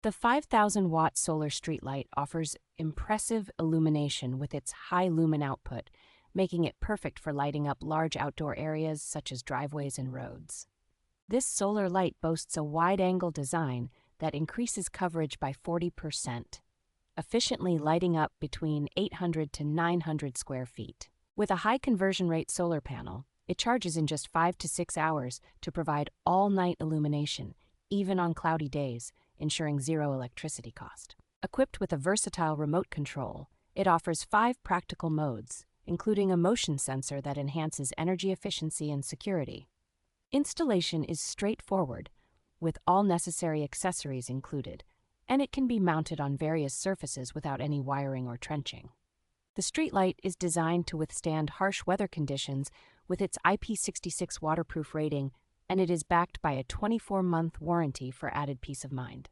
The 5,000-watt solar streetlight offers impressive illumination with its high lumen output, making it perfect for lighting up large outdoor areas such as driveways and roads. This solar light boasts a wide-angle design that increases coverage by 40%, efficiently lighting up between 800 to 900 square feet. With a high conversion rate solar panel, it charges in just 5 to 6 hours to provide all-night illumination, even on cloudy days, ensuring zero electricity cost. Equipped with a versatile remote control, it offers 5 practical modes, including a motion sensor that enhances energy efficiency and security. Installation is straightforward, with all necessary accessories included, and it can be mounted on various surfaces without any wiring or trenching. The streetlight is designed to withstand harsh weather conditions with its IP66 waterproof rating, and it is backed by a 24-month warranty for added peace of mind.